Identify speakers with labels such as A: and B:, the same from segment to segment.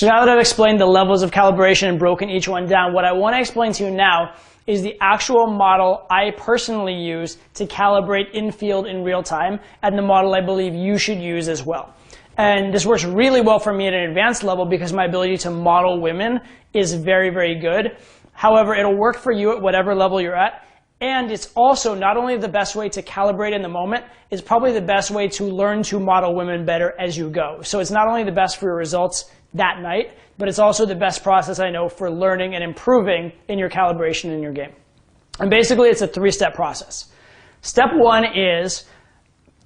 A: So now that I've explained the levels of calibration and broken each one down, what I want to explain to you now is the actual model I personally use to calibrate in field in real time, and the model I believe you should use as well. And this works really well for me at an advanced level because my ability to model women is very, very good. However, it'll work for you at whatever level you're at. And it's also not only the best way to calibrate in the moment, it's probably the best way to learn to model women better as you go. So it's not only the best for your results that night, but it's also the best process I know for learning and improving in your calibration in your game. And basically, it's a three-step process. Step one is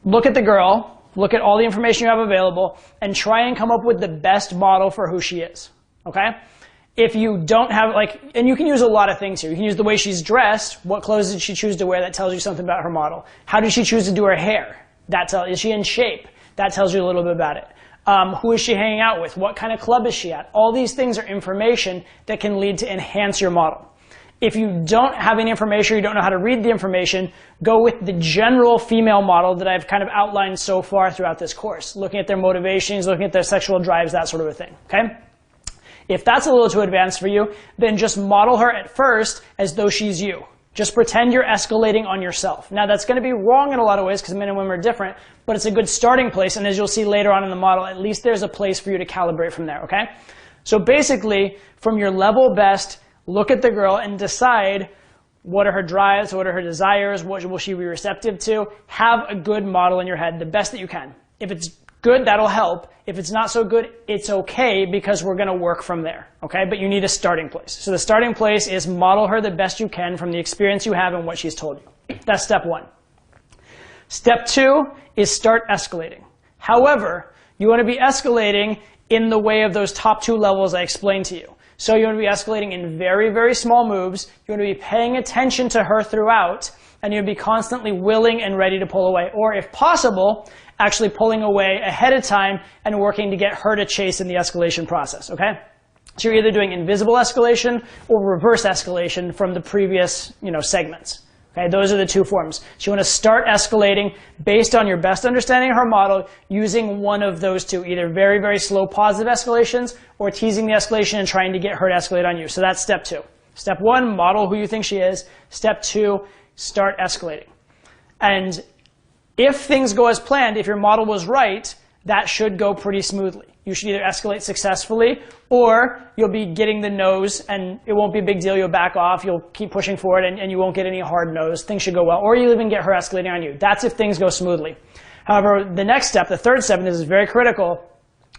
A: look at the girl, look at all the information you have available, and try and come up with the best model for who she is, okay? If you don't have, and you can use a lot of things here. You can use the way she's dressed. What clothes did she choose to wear? That tells you something about her model. How did she choose to do her hair? Is she in shape? That tells you a little bit about it. Who is she hanging out with? What kind of club is she at? All these things are information that can lead to enhance your model. If you don't have any information, or you don't know how to read the information, go with the general female model that I've kind of outlined so far throughout this course, looking at their motivations, looking at their sexual drives, that sort of a thing, okay? If that's a little too advanced for you, then just model her at first as though she's you. Just pretend you're escalating on yourself. Now, that's going to be wrong in a lot of ways because men and women are different, but it's a good starting place, and as you'll see later on in the model, at least there's a place for you to calibrate from there, okay? So basically, from your level best, look at the girl and decide what are her drives, what are her desires, what will she be receptive to. Have a good model in your head, the best that you can. If it's good, that'll help. If it's not so good, it's okay because we're going to work from there, okay? But you need a starting place. So the starting place is model her the best you can from the experience you have and what she's told you. That's step one. Step two is start escalating. However, you want to be escalating in the way of those top two levels I explained to you. So you want to be escalating in very, very small moves. You want to be paying attention to her throughout, and you'll be constantly willing and ready to pull away. Or if possible, actually pulling away ahead of time and working to get her to chase in the escalation process, okay? So you're either doing invisible escalation or reverse escalation from the previous, segments. Okay, those are the two forms. So you want to start escalating based on your best understanding of her model using one of those two, either very, very slow positive escalations or teasing the escalation and trying to get her to escalate on you. So that's step two. Step one, model who you think she is. Step two, start escalating. And if things go as planned, if your model was right, that should go pretty smoothly. You should either escalate successfully or you'll be getting the no's and it won't be a big deal. You'll back off. You'll keep pushing forward and you won't get any hard no's. Things should go well. Or you'll even get her escalating on you. That's if things go smoothly. However, the next step, the third step, and this is very critical,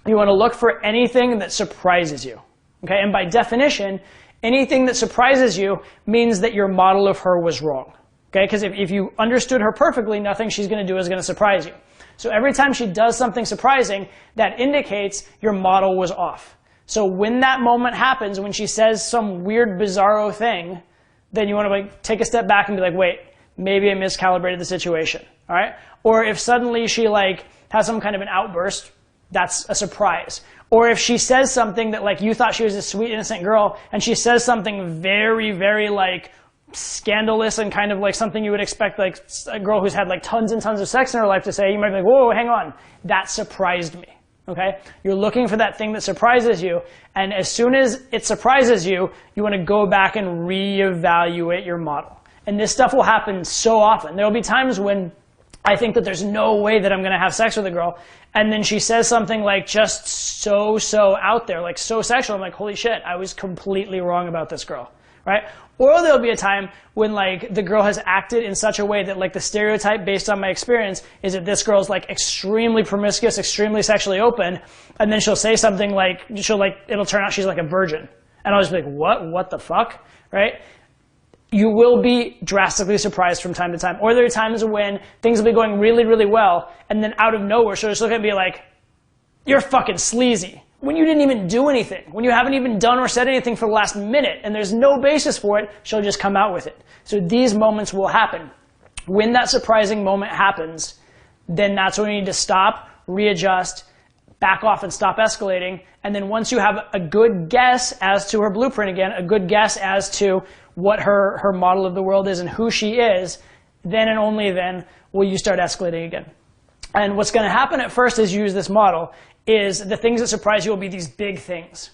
A: you want to look for anything that surprises you. Okay? And by definition, anything that surprises you means that your model of her was wrong. Okay? Because if you understood her perfectly, nothing she's going to do is going to surprise you. So every time she does something surprising, that indicates your model was off. So when that moment happens, when she says some weird, bizarro thing, then you want to take a step back and be like, wait, maybe I miscalibrated the situation. All right? Or if suddenly she has some kind of an outburst, that's a surprise. Or if she says something that you thought she was a sweet, innocent girl, and she says something very, very scandalous and kind of something you would expect a girl who's had tons and tons of sex in her life to say, you might be like, whoa, hang on, that surprised me, okay? You're looking for that thing that surprises you, and as soon as it surprises you, you want to go back and reevaluate your model. And this stuff will happen so often. There will be times when I think that there's no way that I'm going to have sex with a girl, and then she says something just so out there, so sexual. I'm like, holy shit, I was completely wrong about this girl, right? Or there'll be a time when the girl has acted in such a way that the stereotype based on my experience is that this girl's extremely promiscuous, extremely sexually open, and then she'll say something it'll turn out she's a virgin. And I'll just be like, what the fuck, right? You will be drastically surprised from time to time. Or there are times when things will be going really, really well, and then out of nowhere she'll just look at me like, you're fucking sleazy. When you didn't even do anything, when you haven't even done or said anything for the last minute, and there's no basis for it, she'll just come out with it. So these moments will happen. When that surprising moment happens, then that's when you need to stop, readjust, back off and stop escalating. And then once you have a good guess as to her blueprint again, a good guess as to what her model of the world is and who she is, then and only then will you start escalating again. And what's going to happen at first as you use this model is the things that surprise you will be these big things.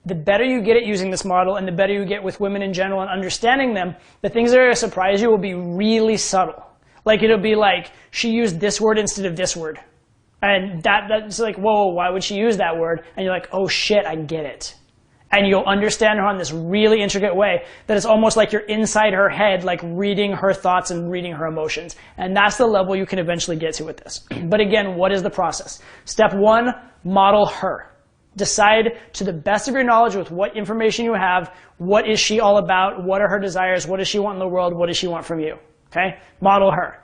A: The better you get at using this model and the better you get with women in general and understanding them, the things that are going to surprise you will be really subtle. Like it'll be like, she used this word instead of this word. And that's like, whoa, why would she use that word? And you're like, oh shit, I get it. And you'll understand her in this really intricate way that it's almost like you're inside her head, like reading her thoughts and reading her emotions. And that's the level you can eventually get to with this. But again, what is the process? Step 1, model her. Decide to the best of your knowledge with what information you have, what is she all about, what are her desires, what does she want in the world, what does she want from you, okay? Model her.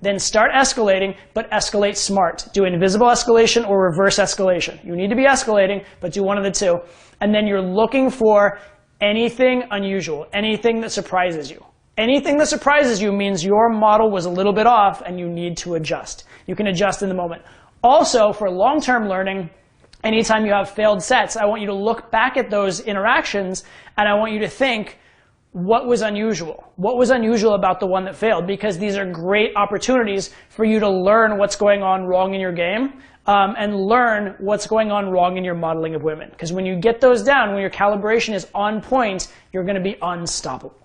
A: Then start escalating, but escalate smart. Do invisible escalation or reverse escalation. You need to be escalating, but do one of the two. And then you're looking for anything unusual, anything that surprises you. Anything that surprises you means your model was a little bit off and you need to adjust. You can adjust in the moment. Also, for long-term learning, anytime you have failed sets, I want you to look back at those interactions and I want you to think, what was unusual? What was unusual about the one that failed? Because these are great opportunities for you to learn what's going on wrong in your game and learn what's going on wrong in your modeling of women. Because when you get those down, when your calibration is on point, you're going to be unstoppable.